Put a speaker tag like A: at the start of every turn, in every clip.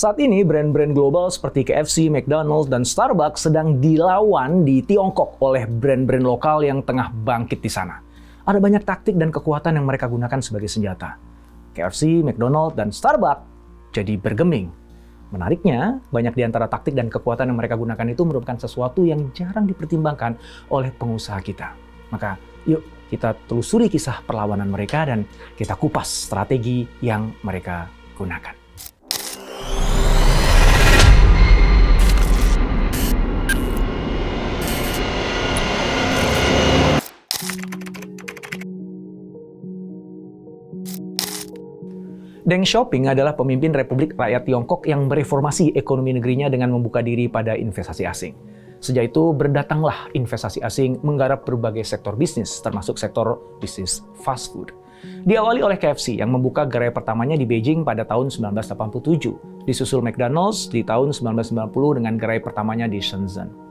A: Saat ini brand-brand global seperti KFC, McDonald's, dan Starbucks sedang dilawan di Tiongkok oleh brand-brand lokal yang tengah bangkit di sana. Ada banyak taktik dan kekuatan yang mereka gunakan sebagai senjata. KFC, McDonald's, dan Starbucks jadi bergeming. Menariknya, banyak di antara taktik dan kekuatan yang mereka gunakan itu merupakan sesuatu yang jarang dipertimbangkan oleh pengusaha kita. Maka, yuk kita telusuri kisah perlawanan mereka dan kita kupas strategi yang mereka gunakan. Deng Xiaoping adalah pemimpin Republik Rakyat Tiongkok yang mereformasi ekonomi negerinya dengan membuka diri pada investasi asing. Sejak itu berdatanglah investasi asing menggarap berbagai sektor bisnis, termasuk sektor bisnis fast food. Diawali oleh KFC yang membuka gerai pertamanya di Beijing pada tahun 1987, disusul McDonald's di tahun 1990 dengan gerai pertamanya di Shenzhen.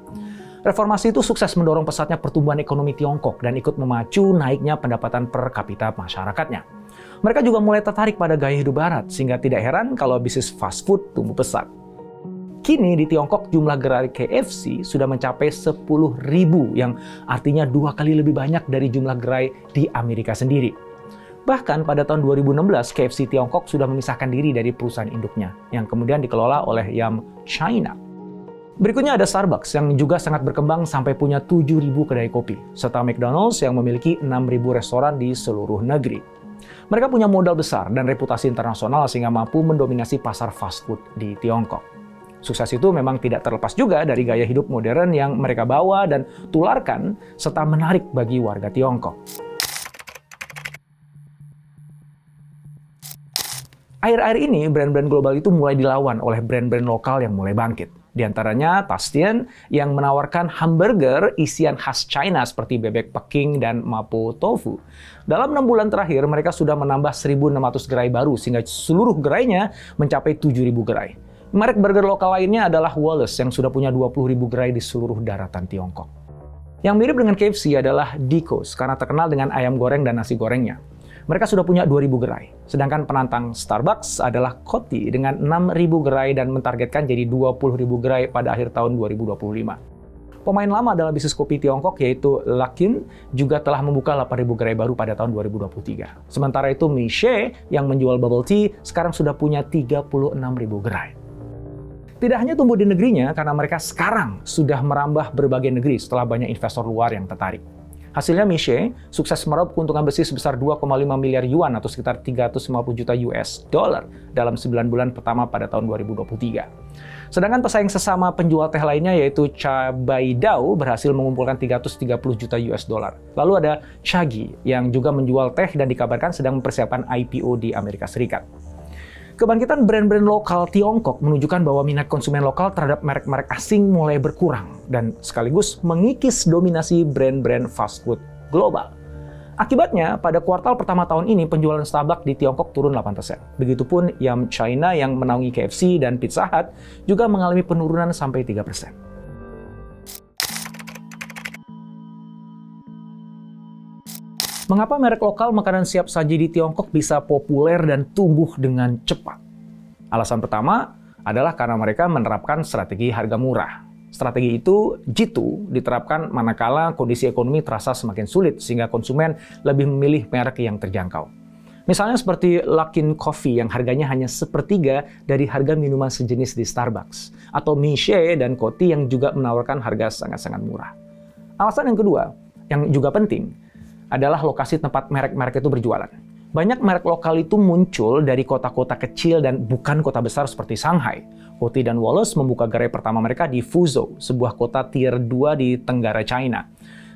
A: Reformasi itu sukses mendorong pesatnya pertumbuhan ekonomi Tiongkok dan ikut memacu naiknya pendapatan per kapita masyarakatnya. Mereka juga mulai tertarik pada gaya hidup barat, sehingga tidak heran kalau bisnis fast food tumbuh pesat. Kini di Tiongkok jumlah gerai KFC sudah mencapai 10.000, yang artinya 2 kali lebih banyak dari jumlah gerai di Amerika sendiri. Bahkan pada tahun 2016, KFC Tiongkok sudah memisahkan diri dari perusahaan induknya, yang kemudian dikelola oleh Yum China. Berikutnya ada Starbucks yang juga sangat berkembang sampai punya 7.000 kedai kopi, serta McDonald's yang memiliki 6.000 restoran di seluruh negeri. Mereka punya modal besar dan reputasi internasional sehingga mampu mendominasi pasar fast food di Tiongkok. Sukses itu memang tidak terlepas juga dari gaya hidup modern yang mereka bawa dan tularkan serta menarik bagi warga Tiongkok. Akhir-akhir ini, brand-brand global itu mulai dilawan oleh brand-brand lokal yang mulai bangkit. Di antaranya Tastian yang menawarkan hamburger isian khas China seperti bebek Peking dan mapo tofu. Dalam 6 bulan terakhir, mereka sudah menambah 1.600 gerai baru sehingga seluruh gerainya mencapai 7.000 gerai. Merek burger lokal lainnya adalah Wallace yang sudah punya 20.000 gerai di seluruh daratan Tiongkok. Yang mirip dengan KFC adalah Dicos karena terkenal dengan ayam goreng dan nasi gorengnya. Mereka sudah punya 2.000 gerai. Sedangkan penantang Starbucks adalah Coty dengan 6.000 gerai dan mentargetkan jadi 20.000 gerai pada akhir tahun 2025. Pemain lama dalam bisnis kopi Tiongkok yaitu Luckin juga telah membuka 8.000 gerai baru pada tahun 2023. Sementara itu Meishe yang menjual bubble tea sekarang sudah punya 36.000 gerai. Tidak hanya tumbuh di negerinya karena mereka sekarang sudah merambah berbagai negeri setelah banyak investor luar yang tertarik. Hasilnya Meishe sukses meraup keuntungan bersih sebesar 2,5 miliar yuan atau sekitar 350 juta US dollar dalam 9 bulan pertama pada tahun 2023. Sedangkan pesaing sesama penjual teh lainnya yaitu Cha Baidao berhasil mengumpulkan 330 juta US dollar. Lalu ada Chaggy yang juga menjual teh dan dikabarkan sedang mempersiapkan IPO di Amerika Serikat. Kebangkitan brand-brand lokal Tiongkok menunjukkan bahwa minat konsumen lokal terhadap merek-merek asing mulai berkurang dan sekaligus mengikis dominasi brand-brand fast food global. Akibatnya, pada kuartal pertama tahun ini penjualan Starbucks di Tiongkok turun 8%. Begitupun Yum China yang menaungi KFC dan Pizza Hut juga mengalami penurunan sampai 3%. Mengapa merek lokal makanan siap saji di Tiongkok bisa populer dan tumbuh dengan cepat? Alasan pertama adalah karena mereka menerapkan strategi harga murah. Strategi itu jitu diterapkan manakala kondisi ekonomi terasa semakin sulit sehingga konsumen lebih memilih merek yang terjangkau. Misalnya seperti Luckin Coffee yang harganya hanya sepertiga dari harga minuman sejenis di Starbucks. Atau Meishe dan Coty yang juga menawarkan harga sangat-sangat murah. Alasan yang kedua, yang juga penting, adalah lokasi tempat merek-merek itu berjualan. Banyak merek lokal itu muncul dari kota-kota kecil dan bukan kota besar seperti Shanghai. Coty dan Wallace membuka gerai pertama mereka di Fuzhou, sebuah kota tier 2 di Tenggara China.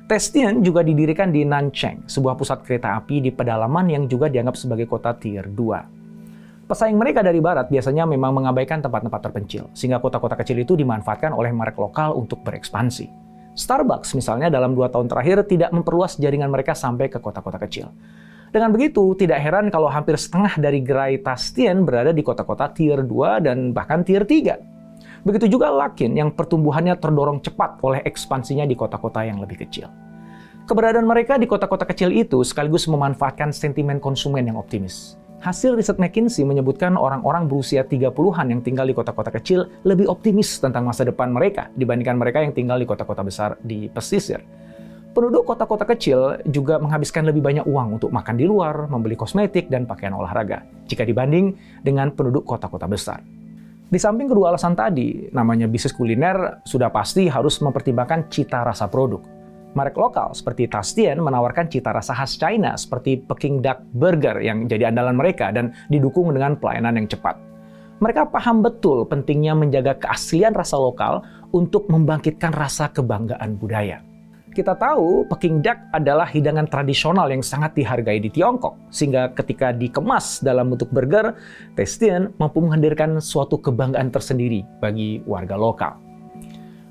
A: Tastian juga didirikan di Nanchang, sebuah pusat kereta api di pedalaman yang juga dianggap sebagai kota tier 2. Pesaing mereka dari barat biasanya memang mengabaikan tempat-tempat terpencil, sehingga kota-kota kecil itu dimanfaatkan oleh merek lokal untuk berekspansi. Starbucks misalnya dalam 2 tahun terakhir tidak memperluas jaringan mereka sampai ke kota-kota kecil. Dengan begitu, tidak heran kalau hampir setengah dari gerai Tastian berada di kota-kota tier 2 dan bahkan tier 3. Begitu juga Luckin yang pertumbuhannya terdorong cepat oleh ekspansinya di kota-kota yang lebih kecil. Keberadaan mereka di kota-kota kecil itu sekaligus memanfaatkan sentimen konsumen yang optimis. Hasil riset McKinsey menyebutkan orang-orang berusia 30-an yang tinggal di kota-kota kecil lebih optimis tentang masa depan mereka dibandingkan mereka yang tinggal di kota-kota besar di pesisir. Penduduk kota-kota kecil juga menghabiskan lebih banyak uang untuk makan di luar, membeli kosmetik, dan pakaian olahraga jika dibanding dengan penduduk kota-kota besar. Di samping kedua alasan tadi, namanya bisnis kuliner sudah pasti harus mempertimbangkan cita rasa produk. Merek lokal seperti Tastian menawarkan cita rasa khas China seperti Peking Duck Burger yang jadi andalan mereka dan didukung dengan pelayanan yang cepat. Mereka paham betul pentingnya menjaga keaslian rasa lokal untuk membangkitkan rasa kebanggaan budaya. Kita tahu Peking Duck adalah hidangan tradisional yang sangat dihargai di Tiongkok, sehingga ketika dikemas dalam bentuk burger, Tastian mampu menghadirkan suatu kebanggaan tersendiri bagi warga lokal.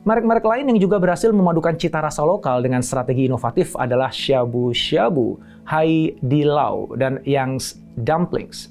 A: Merek-merek lain yang juga berhasil memadukan cita rasa lokal dengan strategi inovatif adalah Shabu Shabu, Hai Di Lao, dan Yang's Dumplings.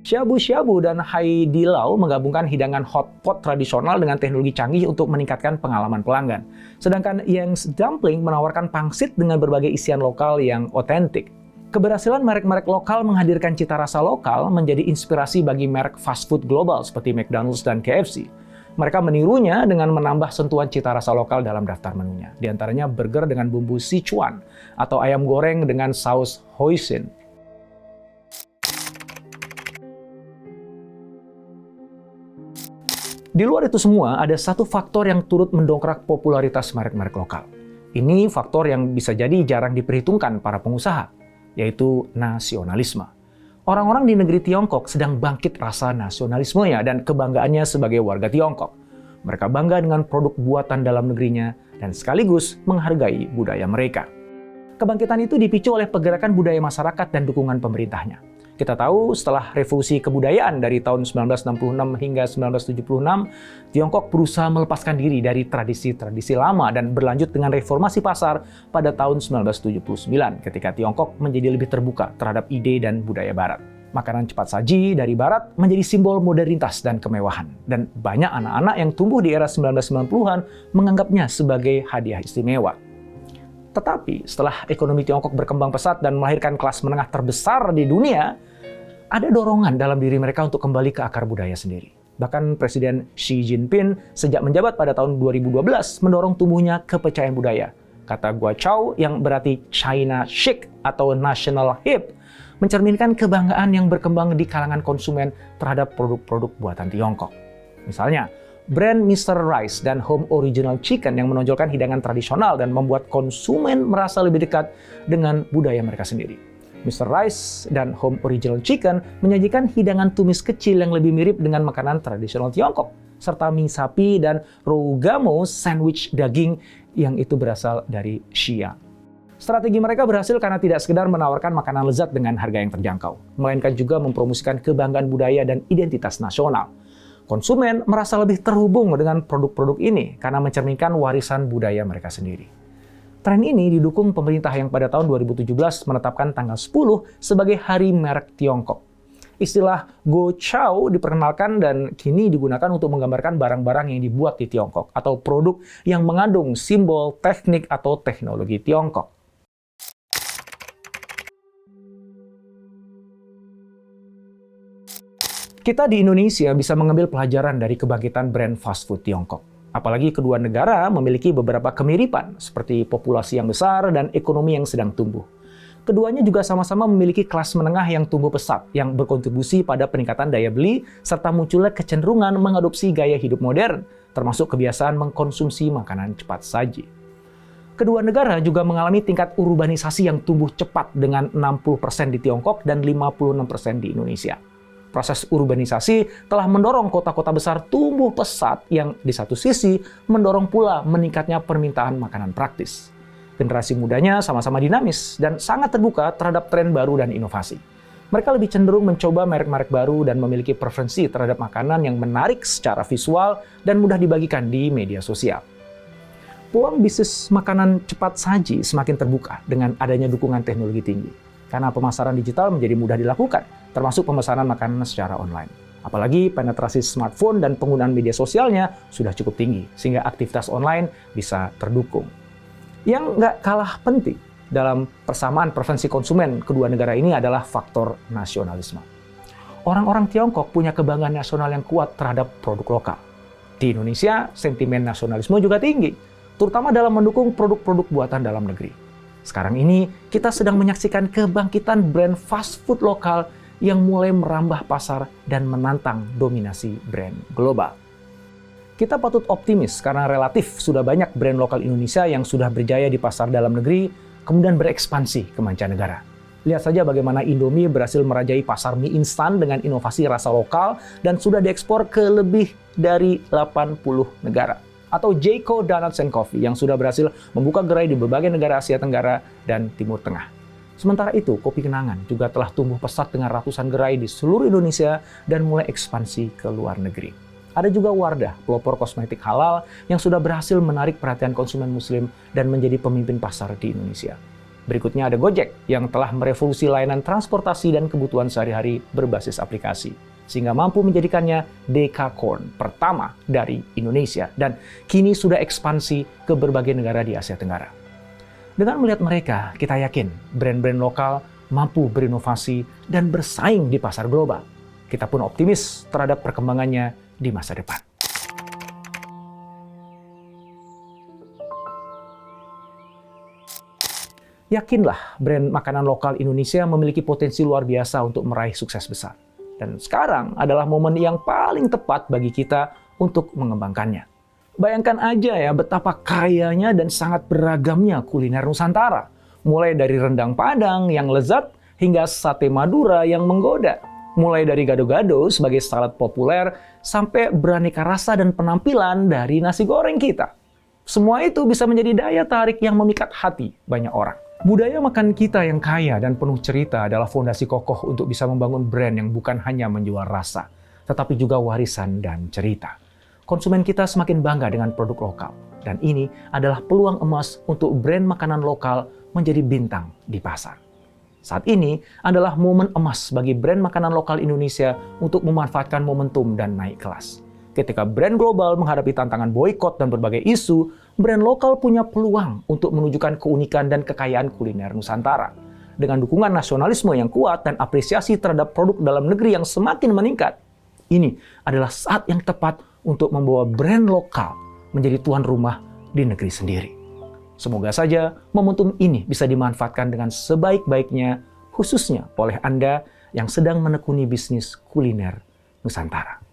A: Shabu Shabu dan Hai Di Lao menggabungkan hidangan hot pot tradisional dengan teknologi canggih untuk meningkatkan pengalaman pelanggan. Sedangkan Yang's Dumpling menawarkan pangsit dengan berbagai isian lokal yang otentik. Keberhasilan merek-merek lokal menghadirkan cita rasa lokal menjadi inspirasi bagi merek fast food global seperti McDonald's dan KFC. Mereka menirunya dengan menambah sentuhan cita rasa lokal dalam daftar menunya. Di antaranya burger dengan bumbu Sichuan atau ayam goreng dengan saus hoisin. Di luar itu semua, ada satu faktor yang turut mendongkrak popularitas merek-merek lokal. Ini faktor yang bisa jadi jarang diperhitungkan para pengusaha, yaitu nasionalisme. Orang-orang di negeri Tiongkok sedang bangkit rasa nasionalismenya dan kebanggaannya sebagai warga Tiongkok. Mereka bangga dengan produk buatan dalam negerinya dan sekaligus menghargai budaya mereka. Kebangkitan itu dipicu oleh pergerakan budaya masyarakat dan dukungan pemerintahnya. Kita tahu setelah revolusi kebudayaan dari tahun 1966 hingga 1976, Tiongkok berusaha melepaskan diri dari tradisi-tradisi lama dan berlanjut dengan reformasi pasar pada tahun 1979 ketika Tiongkok menjadi lebih terbuka terhadap ide dan budaya Barat. Makanan cepat saji dari Barat menjadi simbol modernitas dan kemewahan, dan banyak anak-anak yang tumbuh di era 1990-an menganggapnya sebagai hadiah istimewa. Tetapi setelah ekonomi Tiongkok berkembang pesat dan melahirkan kelas menengah terbesar di dunia, ada dorongan dalam diri mereka untuk kembali ke akar budaya sendiri. Bahkan Presiden Xi Jinping sejak menjabat pada tahun 2012 mendorong tumbuhnya kepercayaan budaya. Kata Guozhou yang berarti China Chic atau National Hip, mencerminkan kebanggaan yang berkembang di kalangan konsumen terhadap produk-produk buatan Tiongkok. Misalnya, brand Mr. Rice dan Home Original Chicken yang menonjolkan hidangan tradisional dan membuat konsumen merasa lebih dekat dengan budaya mereka sendiri. Mr. Rice dan Home Original Chicken menyajikan hidangan tumis kecil yang lebih mirip dengan makanan tradisional Tiongkok, serta mie sapi dan rougamo sandwich daging yang itu berasal dari Xi'an. Strategi mereka berhasil karena tidak sekedar menawarkan makanan lezat dengan harga yang terjangkau, melainkan juga mempromosikan kebanggaan budaya dan identitas nasional. Konsumen merasa lebih terhubung dengan produk-produk ini karena mencerminkan warisan budaya mereka sendiri. Tren ini didukung pemerintah yang pada tahun 2017 menetapkan tanggal 10 sebagai Hari Merek Tiongkok. Istilah Guozhou diperkenalkan dan kini digunakan untuk menggambarkan barang-barang yang dibuat di Tiongkok atau produk yang mengandung simbol, teknik, atau teknologi Tiongkok. Kita di Indonesia bisa mengambil pelajaran dari kebangkitan brand fast food Tiongkok. Apalagi kedua negara memiliki beberapa kemiripan, seperti populasi yang besar dan ekonomi yang sedang tumbuh. Keduanya juga sama-sama memiliki kelas menengah yang tumbuh pesat, yang berkontribusi pada peningkatan daya beli, serta munculnya kecenderungan mengadopsi gaya hidup modern, termasuk kebiasaan mengkonsumsi makanan cepat saji. Kedua negara juga mengalami tingkat urbanisasi yang tumbuh cepat dengan 60% di Tiongkok dan 56% di Indonesia. Proses urbanisasi telah mendorong kota-kota besar tumbuh pesat yang di satu sisi mendorong pula meningkatnya permintaan makanan praktis. Generasi mudanya sama-sama dinamis dan sangat terbuka terhadap tren baru dan inovasi. Mereka lebih cenderung mencoba merek-merek baru dan memiliki preferensi terhadap makanan yang menarik secara visual dan mudah dibagikan di media sosial. Peluang bisnis makanan cepat saji semakin terbuka dengan adanya dukungan teknologi tinggi, karena pemasaran digital menjadi mudah dilakukan, termasuk pemesanan makanan secara online. Apalagi penetrasi smartphone dan penggunaan media sosialnya sudah cukup tinggi, sehingga aktivitas online bisa terdukung. Yang nggak kalah penting dalam persamaan preferensi konsumen kedua negara ini adalah faktor nasionalisme. Orang-orang Tiongkok punya kebanggaan nasional yang kuat terhadap produk lokal. Di Indonesia, sentimen nasionalisme juga tinggi, terutama dalam mendukung produk-produk buatan dalam negeri. Sekarang ini, kita sedang menyaksikan kebangkitan brand fast food lokal yang mulai merambah pasar dan menantang dominasi brand global. Kita patut optimis karena relatif sudah banyak brand lokal Indonesia yang sudah berjaya di pasar dalam negeri, kemudian berekspansi ke mancanegara. Lihat saja bagaimana Indomie berhasil merajai pasar mie instan dengan inovasi rasa lokal dan sudah diekspor ke lebih dari 80 negara. Atau Jayco Donuts and Coffee yang sudah berhasil membuka gerai di berbagai negara Asia Tenggara dan Timur Tengah. Sementara itu, Kopi Kenangan juga telah tumbuh pesat dengan ratusan gerai di seluruh Indonesia dan mulai ekspansi ke luar negeri. Ada juga Wardah, pelopor kosmetik halal yang sudah berhasil menarik perhatian konsumen muslim dan menjadi pemimpin pasar di Indonesia. Berikutnya ada Gojek yang telah merevolusi layanan transportasi dan kebutuhan sehari-hari berbasis aplikasi, sehingga mampu menjadikannya Dekakorn pertama dari Indonesia dan kini sudah ekspansi ke berbagai negara di Asia Tenggara. Dengan melihat mereka, kita yakin brand-brand lokal mampu berinovasi dan bersaing di pasar global. Kita pun optimis terhadap perkembangannya di masa depan. Yakinlah, brand makanan lokal Indonesia memiliki potensi luar biasa untuk meraih sukses besar. Dan sekarang adalah momen yang paling tepat bagi kita untuk mengembangkannya. Bayangkan aja ya betapa kayanya dan sangat beragamnya kuliner Nusantara. Mulai dari rendang Padang yang lezat hingga sate Madura yang menggoda. Mulai dari gado-gado sebagai salad populer sampai beraneka rasa dan penampilan dari nasi goreng kita. Semua itu bisa menjadi daya tarik yang memikat hati banyak orang. Budaya makan kita yang kaya dan penuh cerita adalah fondasi kokoh untuk bisa membangun brand yang bukan hanya menjual rasa, tetapi juga warisan dan cerita. Konsumen kita semakin bangga dengan produk lokal, dan ini adalah peluang emas untuk brand makanan lokal menjadi bintang di pasar. Saat ini adalah momen emas bagi brand makanan lokal Indonesia untuk memanfaatkan momentum dan naik kelas. Ketika brand global menghadapi tantangan boikot dan berbagai isu, brand lokal punya peluang untuk menunjukkan keunikan dan kekayaan kuliner Nusantara. Dengan dukungan nasionalisme yang kuat dan apresiasi terhadap produk dalam negeri yang semakin meningkat, ini adalah saat yang tepat untuk membawa brand lokal menjadi tuan rumah di negeri sendiri. Semoga saja momentum ini bisa dimanfaatkan dengan sebaik-baiknya, khususnya oleh Anda yang sedang menekuni bisnis kuliner Nusantara.